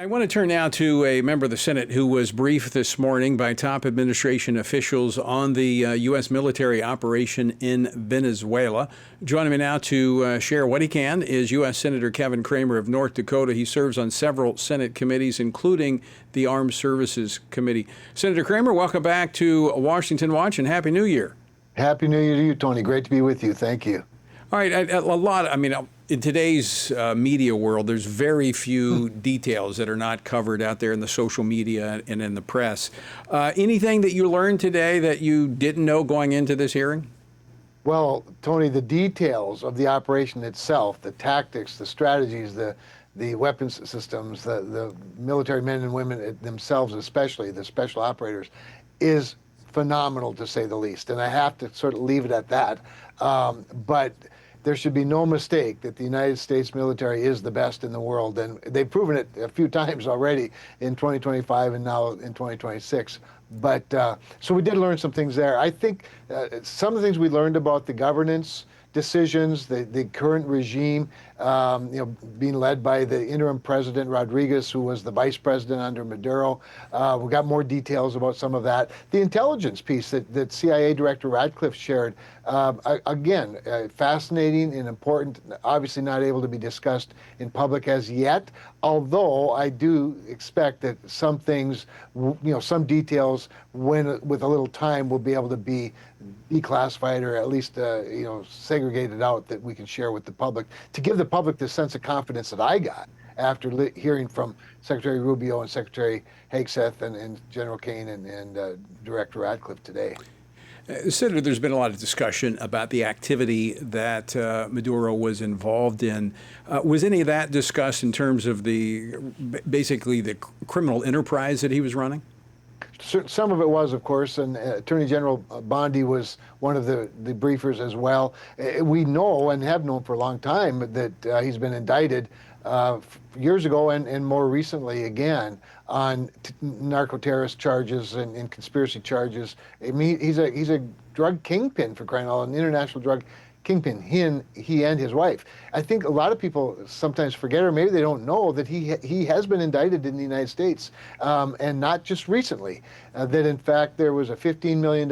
I want to turn now to a member of the Senate who was briefed this morning by top administration officials on the U.S. military operation in Venezuela. Joining me now to share what he can is U.S. Senator Kevin Cramer of North Dakota. He serves on several Senate committees, including the Armed Services Committee. Senator Cramer, welcome back to Washington Watch and Happy New Year. Happy New Year to you, Tony. Great to be with you. Thank you. All right, in today's media world, there's very few details that are not covered out there in the social media and in the press. Anything that you learned today that you didn't know going into this hearing? Well, Tony, the details of the operation itself, the tactics, the strategies, the weapons systems, the military men and women themselves, especially the special operators, is phenomenal to say the least. And I have to sort of leave it at that. But there should be no mistake that the United States military is the best in the world, and they've proven it a few times already in 2025 and now in 2026. But so we did learn some things there. I think some of the things we learned about the governance decisions, the current regime, being led by the interim president Rodriguez, who was the vice president under Maduro. We got more details about some of that. The intelligence piece that CIA Director Radcliffe shared, again, fascinating and important, obviously not able to be discussed in public as yet, although I do expect that some things, some details, with a little time, will be able to be declassified or at least, segregated out that we can share with the public to give the public the sense of confidence that I got after hearing from Secretary Rubio and Secretary Hegseth and General Kane and Director Radcliffe today. Senator, there's been a lot of discussion about the activity that Maduro was involved in. Was any of that discussed in terms of basically the criminal enterprise that he was running? Some of it was, of course, and Attorney General Bondi was one of the briefers as well. We know and have known for a long time that he's been indicted years ago and more recently again on narco-terrorist charges and conspiracy charges. I mean, he's a drug kingpin, for crying out loud, an international drug kingpin, he and his wife. I think a lot of people sometimes forget, or maybe they don't know, that he has been indicted in the United States, and not just recently. That in fact there was a $15 million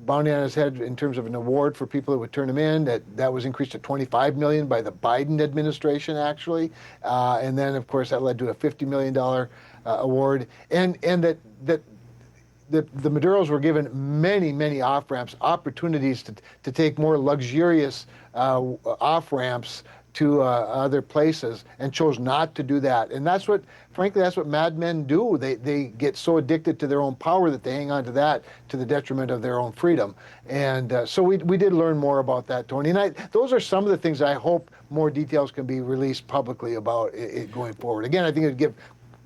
bounty on his head in terms of an award for people that would turn him in. That was increased to $25 million by the Biden administration, actually, and then of course that led to a $50 million award, and that the Maduros were given many off-ramps, opportunities to take more luxurious off-ramps to other places, and chose not to do that. And frankly, that's what madmen do. They get so addicted to their own power that they hang on to that to the detriment of their own freedom. And so we did learn more about that, Tony. And those are some of the things I hope more details can be released publicly about it going forward. Again, I think it would give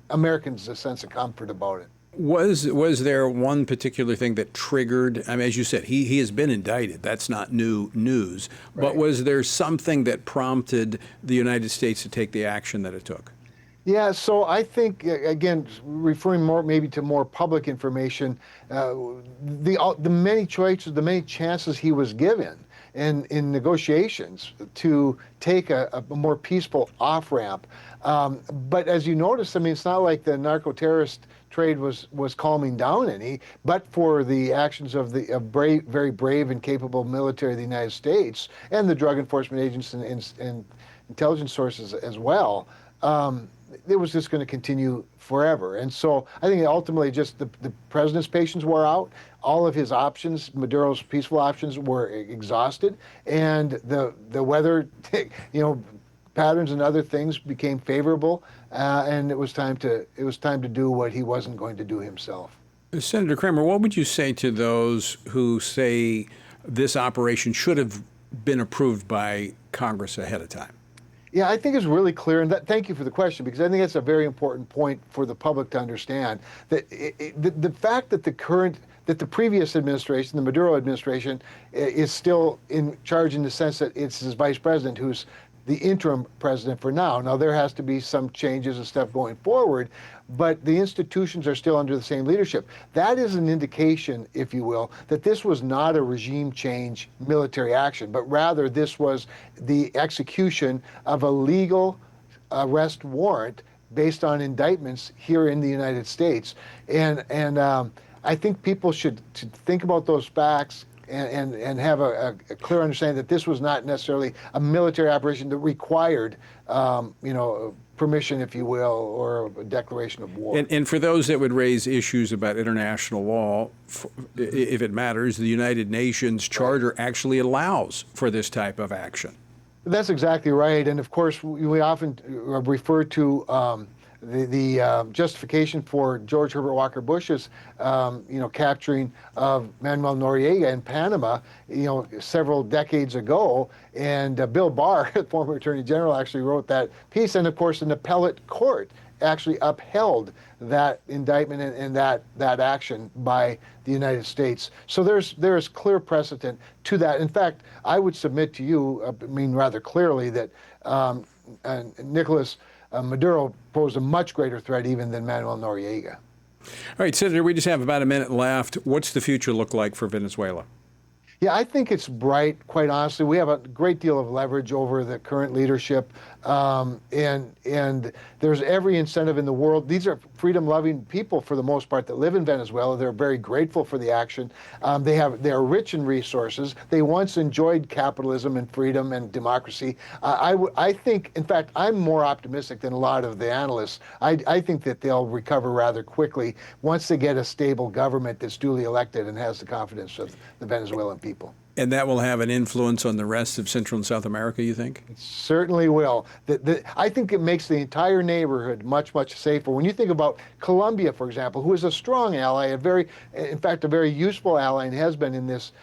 Americans a sense of comfort about it. Was there one particular thing that triggered, I mean, as you said, he has been indicted. That's not new news. Right. But was there something that prompted the United States to take the action that it took? Yeah, so I think, again, referring more maybe to more public information, the many choices, the many chances he was given in negotiations to take a more peaceful off-ramp. But as you notice, I mean, it's not like the narco-terrorist trade was calming down any, but for the actions of the very brave and capable military of the United States and the drug enforcement agents and intelligence sources as well. It was just going to continue forever. And so I think ultimately just the president's patience wore out. All of his options, Maduro's peaceful options, were exhausted, and the weather, patterns and other things became favorable, and it was time to do what he wasn't going to do himself. Senator Cramer, what would you say to those who say this operation should have been approved by Congress ahead of time? Yeah, I think it's really clear, and thank you for the question, because I think that's a very important point for the public to understand, that the fact that the previous administration, the Maduro administration, is still in charge in the sense that it's his vice president who's the interim president for now. Now, there has to be some changes and stuff going forward, but the institutions are still under the same leadership. That is an indication, if you will, that this was not a regime change military action, but rather this was the execution of a legal arrest warrant based on indictments here in the United States. And I think people should think about those facts and have a clear understanding that this was not necessarily a military operation that required, permission, if you will, or a declaration of war. And for those that would raise issues about international law, if it matters, the United Nations Charter actually allows for this type of action. That's exactly right. And of course, we often refer to the justification for George Herbert Walker Bush's, capturing of Manuel Noriega in Panama, several decades ago. And Bill Barr, the former Attorney General, actually wrote that piece. And of course, an appellate court actually upheld that indictment and that action by the United States. So there's clear precedent to that. In fact, I would submit to you, rather clearly, that Nicolas Maduro posed a much greater threat even than Manuel Noriega. All right, Senator, we just have about a minute left. What's the future look like for Venezuela? Yeah, I think it's bright, quite honestly. We have a great deal of leverage over the current leadership, and there's every incentive in the world. These are freedom-loving people, for the most part, that live in Venezuela. They're very grateful for the action. They are rich in resources. They once enjoyed capitalism and freedom and democracy. I think, in fact, I'm more optimistic than a lot of the analysts. I think that they'll recover rather quickly once they get a stable government that's duly elected and has the confidence of the Venezuelan people. And that will have an influence on the rest of Central and South America, you think? It certainly will. I think it makes the entire neighborhood much, much safer. When you think about Colombia, for example, who is a strong ally, in fact, a very useful ally, and has been in this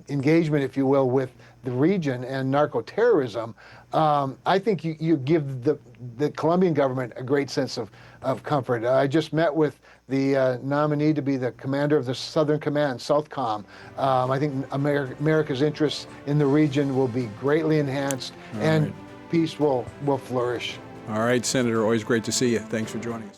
engagement, if you will, with the region and narco-terrorism. I think you give the Colombian government a great sense of comfort. I just met with the nominee to be the commander of the Southern Command, Southcom. I think America's interests in the region will be greatly enhanced, and peace will flourish. All right, Senator, always great to see you. Thanks for joining us.